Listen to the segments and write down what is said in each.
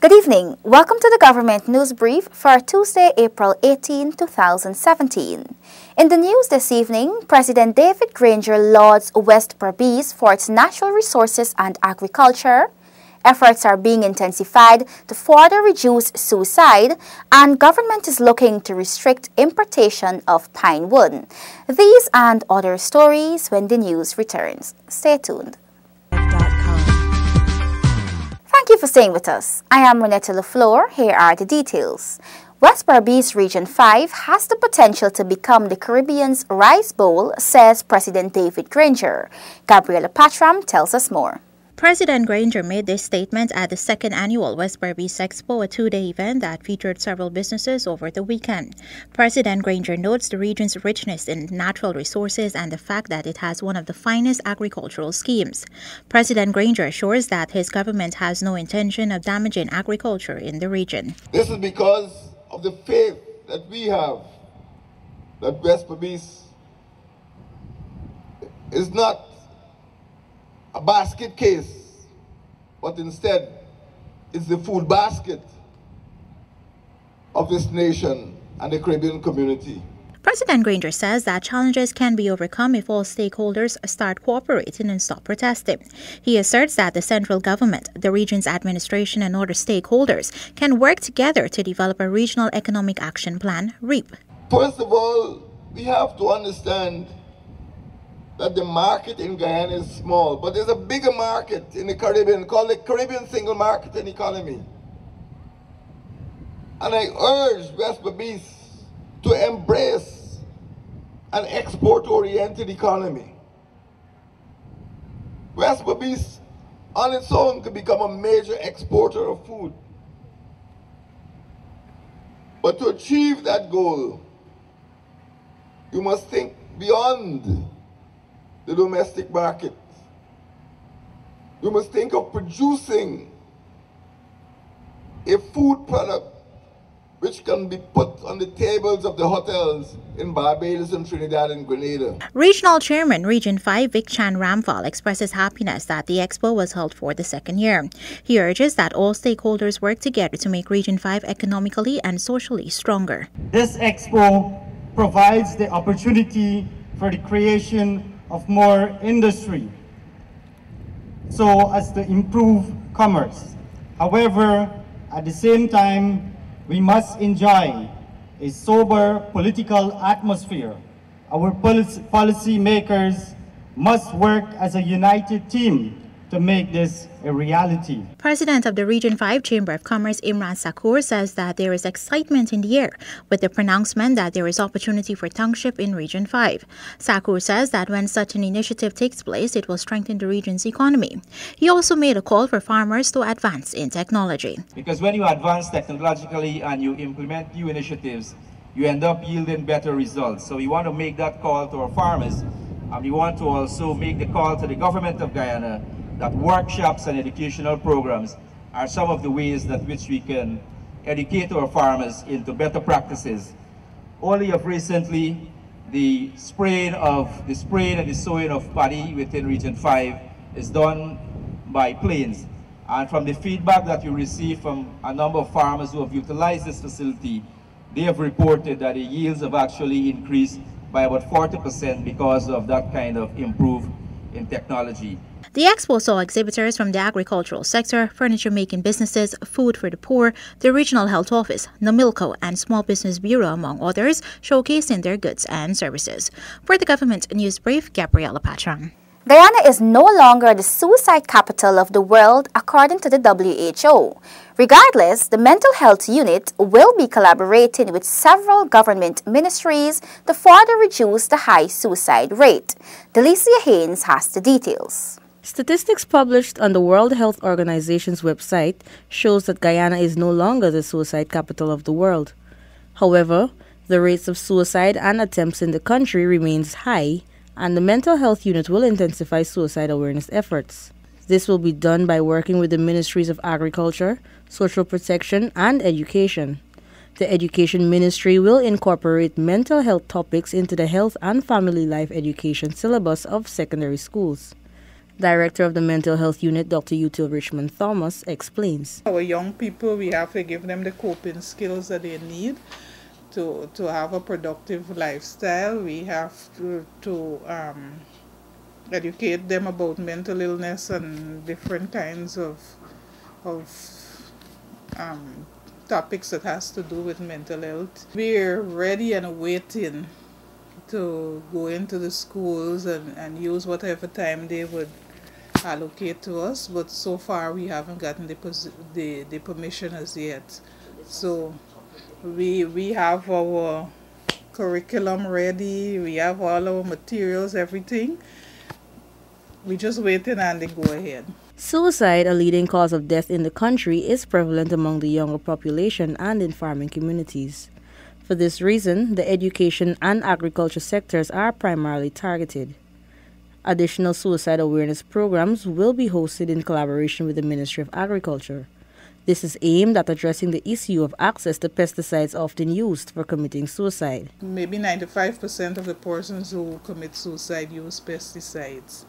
Good evening. Welcome to the Government News Brief for Tuesday, April 18, 2017. In the news this evening, President David Granger lauds West Berbice for its natural resources and agriculture. Efforts are being intensified to further reduce suicide, and government is looking to restrict importation of pine wood. These and other stories when the news returns. Stay tuned. Thank you for staying with us. I am Renetta LaFleur. Here are the details. West Berbice Region 5 has the potential to become the Caribbean's Rice Bowl, says President David Granger. Gabriela Patram tells us more. President Granger made this statement at the second annual West Berbice Expo, a two-day event that featured several businesses over the weekend. President Granger notes the region's richness in natural resources and the fact that it has one of the finest agricultural schemes. President Granger assures that his government has no intention of damaging agriculture in the region. This is because of the faith that we have that West Berbice is not a basket case, but instead it's the food basket of this nation and the Caribbean community. President Granger says that challenges can be overcome if all stakeholders start cooperating and stop protesting. He asserts that the central government, the region's administration, and other stakeholders can work together to develop a regional economic action plan, REAP. First of all, we have to understand that the market in Guyana is small, but there's a bigger market in the Caribbean called the Caribbean Single Market and Economy. And I urge West Berbice to embrace an export-oriented economy. West Berbice on its own could become a major exporter of food. But to achieve that goal, you must think beyond the domestic market. You must think of producing a food product which can be put on the tables of the hotels in Barbados and Trinidad and Grenada. Regional Chairman Region 5 Vic Chan Ramphal expresses happiness that the expo was held for the second year. He urges that all stakeholders work together to make Region 5 economically and socially stronger. This expo provides the opportunity for the creation of more industry so as to improve commerce. However, at the same time, we must enjoy a sober political atmosphere. Our policy makers must work as a united team to make this a reality. President of the Region 5 Chamber of Commerce Imran Sakur says that there is excitement in the air with the pronouncement that there is opportunity for township in Region 5. Sakur says that when such an initiative takes place, it will strengthen the region's economy. He also made a call for farmers to advance in technology. Because when you advance technologically and you implement new initiatives, you end up yielding better results. So we want to make that call to our farmers, and we want to also make the call to the government of Guyana that workshops and educational programs are some of the ways that which we can educate our farmers into better practices. Only of recently, the spraying and the sowing of paddy within Region 5 is done by planes. And from the feedback that we receive from a number of farmers who have utilized this facility, they have reported that the yields have actually increased by about 40% because of that kind of improvement in technology. The expo saw exhibitors from the agricultural sector, furniture-making businesses, food for the poor, the Regional Health Office, NAMILCO, and Small Business Bureau, among others, showcasing their goods and services. For the Government News Brief, Gabriela Patram. Guyana is no longer the suicide capital of the world, according to the WHO. Regardless, the Mental Health Unit will be collaborating with several government ministries to further reduce the high suicide rate. Delicia Haynes has the details. Statistics published on the World Health Organization's website shows that Guyana is no longer the suicide capital of the world. However, the rates of suicide and attempts in the country remains high, and the Mental Health Unit will intensify suicide awareness efforts. This will be done by working with the Ministries of Agriculture, Social Protection, and Education. The Education Ministry will incorporate mental health topics into the health and family life education syllabus of secondary schools. Director of the Mental Health Unit, Dr. Util Richmond Thomas, explains. Our young people, we have to give them the coping skills that they need to have a productive lifestyle. We have to educate them about mental illness and different kinds of topics that has to do with mental health. We're ready and waiting to go into the schools and use whatever time they would allocate to us, but so far we haven't gotten the permission as yet. So we have our curriculum ready, we have all our materials, everything. We're just waiting and they go ahead. Suicide, a leading cause of death in the country, is prevalent among the younger population and in farming communities. For this reason, the education and agriculture sectors are primarily targeted. Additional suicide awareness programs will be hosted in collaboration with the Ministry of Agriculture. This is aimed at addressing the issue of access to pesticides often used for committing suicide. Maybe 95% of the persons who commit suicide use pesticides.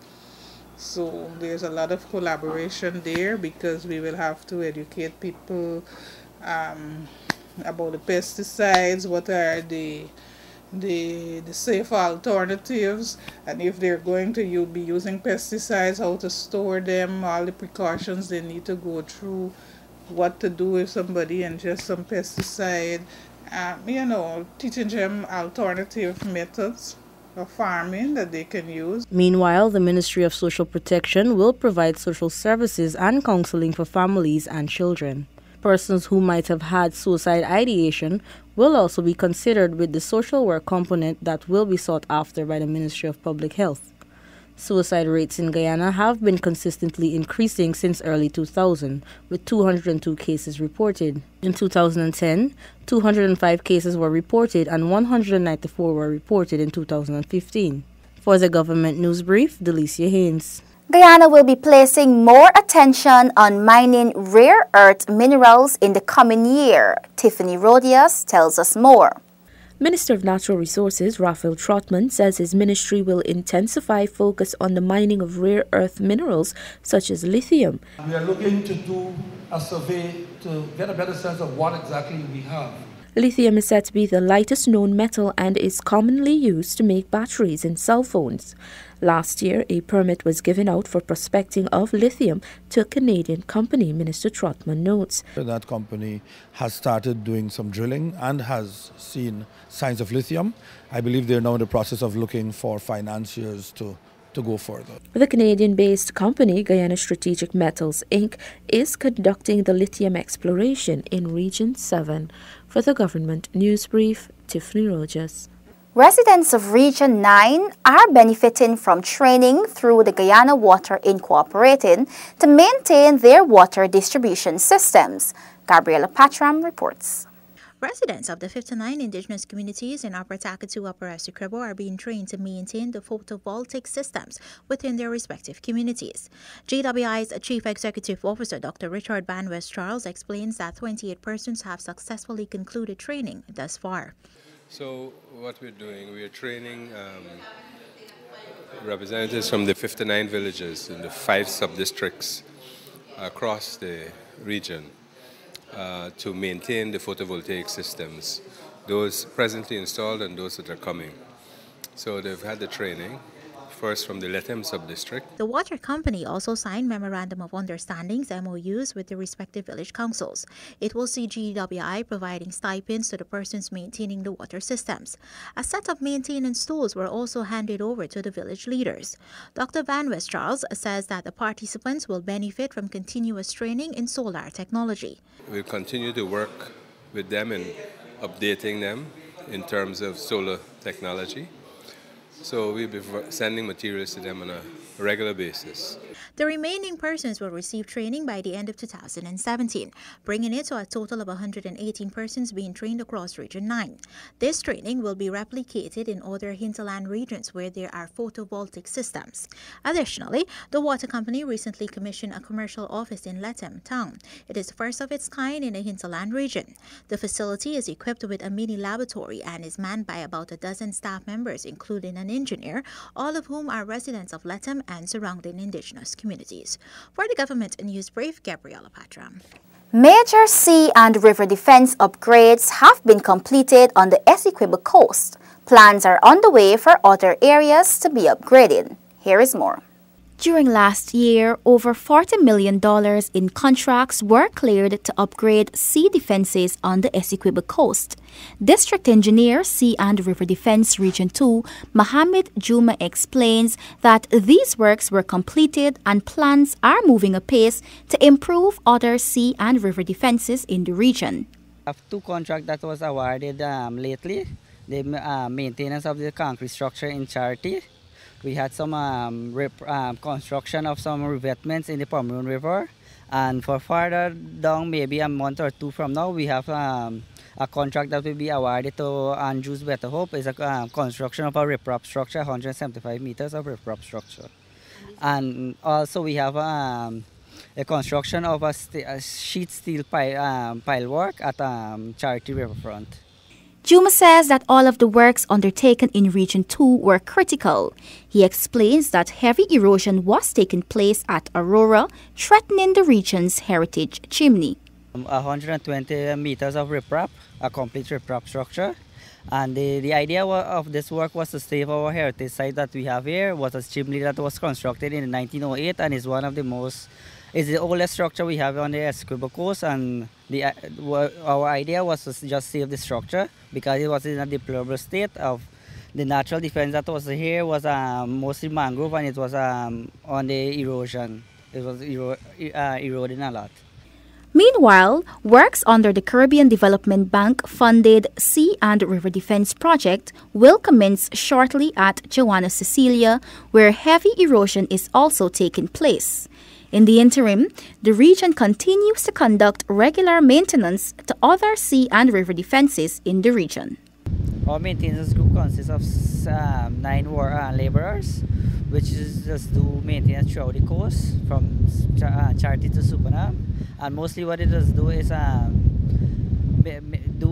So there's a lot of collaboration there because we will have to educate people about the pesticides, what are the safe alternatives, and if they're going to be using pesticides, how to store them, all the precautions they need to go through, what to do if somebody ingests some pesticide, teaching them alternative methods of farming that they can use. Meanwhile, the Ministry of Social Protection will provide social services and counseling for families and children. Persons who might have had suicide ideation will also be considered with the social work component that will be sought after by the Ministry of Public Health. Suicide rates in Guyana have been consistently increasing since early 2000, with 202 cases reported. In 2010, 205 cases were reported and 194 were reported in 2015. For the Government News Brief, Delicia Haynes. Guyana will be placing more attention on mining rare earth minerals in the coming year. Tiffany Rodias tells us more. Minister of Natural Resources Raphael Trotman says his ministry will intensify focus on the mining of rare earth minerals such as lithium. We are looking to do a survey to get a better sense of what exactly we have. Lithium is said to be the lightest known metal and is commonly used to make batteries in cell phones. Last year, a permit was given out for prospecting of lithium to a Canadian company, Minister Trotman notes. That company has started doing some drilling and has seen signs of lithium. I believe they're now in the process of looking for financiers to go further. The Canadian-based company, Guyana Strategic Metals, Inc., is conducting the lithium exploration in Region 7. For the Government News Brief, Tiffany Rogers. Residents of Region 9 are benefiting from training through the Guyana Water Incorporated to maintain their water distribution systems. Gabriela Patram reports. Residents of the 59 indigenous communities in Upper Takatu, Upper Essequibo are being trained to maintain the photovoltaic systems within their respective communities. GWI's Chief Executive Officer, Dr. Richard Banwest Charles, explains that 28 persons have successfully concluded training thus far. So what we're doing, we are training representatives from the 59 villages in the 5 sub-districts across the region to maintain the photovoltaic systems, those presently installed and those that are coming. So they've had the training, first from the Lethem sub-district. The water company also signed Memorandum of Understandings, MOUs, with the respective village councils. It will see GWI providing stipends to the persons maintaining the water systems. A set of maintenance tools were also handed over to the village leaders. Dr. Banwest Charles says that the participants will benefit from continuous training in solar technology. We'll continue to work with them in updating them in terms of solar technology. So we'll be sending materials to them on a regular basis. The remaining persons will receive training by the end of 2017, bringing it to a total of 118 persons being trained across Region 9. This training will be replicated in other hinterland regions where there are photovoltaic systems. Additionally, the water company recently commissioned a commercial office in Lethem town. It is the first of its kind in the hinterland region. The facility is equipped with a mini laboratory and is manned by about a dozen staff members, including an an engineer, all of whom are residents of Lethem and surrounding indigenous communities. For the Government News Brief, Gabriela Patram. Major sea and river defense upgrades have been completed on the Essequibo coast. Plans are on the way for other areas to be upgraded. Here is more. During last year, over $40 million in contracts were cleared to upgrade sea defenses on the Essequibo coast. District Engineer, Sea and River Defense Region 2, Mohammed Juma explains that these works were completed and plans are moving apace to improve other sea and river defenses in the region. I have two contracts that was awarded lately. The maintenance of the concrete structure in Charity. We had some construction of some revetments in the Pomeroon River. And for further down, maybe a month or two from now, we have a contract that will be awarded to Andrews Better Hope. It's a construction of a riprap structure, 175 meters of riprap structure. And also we have a construction of a sheet steel pile work at Charity Riverfront. Juma says that all of the works undertaken in Region 2 were critical. He explains that heavy erosion was taking place at Aurora, threatening the region's heritage chimney. 120 meters of riprap, a complete riprap structure. And the idea of this work was to save our heritage site that we have here. It was a chimney that was constructed in 1908 and is one of the it's the oldest structure we have on the Essequibo coast, and our idea was to just save the structure because it was in a deplorable state. Of the natural defense that was here was mostly mangrove, and it was on the erosion. It was eroding a lot. Meanwhile, works under the Caribbean Development Bank funded Sea and River Defense Project will commence shortly at Joanna Cecilia, where heavy erosion is also taking place. In the interim, the region continues to conduct regular maintenance to other sea and river defenses in the region. Our maintenance group consists of 9 laborers, which is just do maintenance throughout the coast from Charity to Supernam. And mostly what it does do is do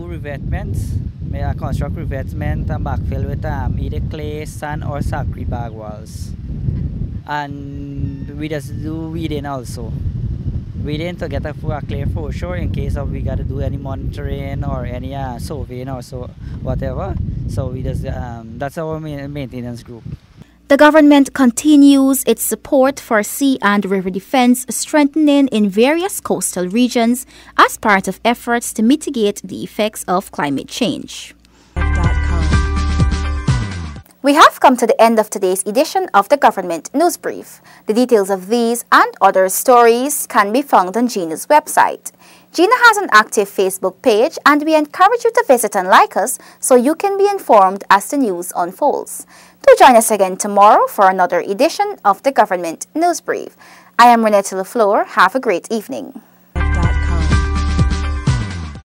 revetments, construct revetment and backfill with either clay, sand or concrete bag walls. And we just do weeding also. Weeding to get a clear foreshore in case of we got to do any monitoring or any surveying or so whatever. So we just that's our maintenance group. The government continues its support for sea and river defense strengthening in various coastal regions as part of efforts to mitigate the effects of climate change. We have come to the end of today's edition of the Government News Brief. The details of these and other stories can be found on GINA's website. GINA has an active Facebook page, and we encourage you to visit and like us so you can be informed as the news unfolds. Do join us again tomorrow for another edition of the Government News Brief. I am Renette Lafleur. Have a great evening.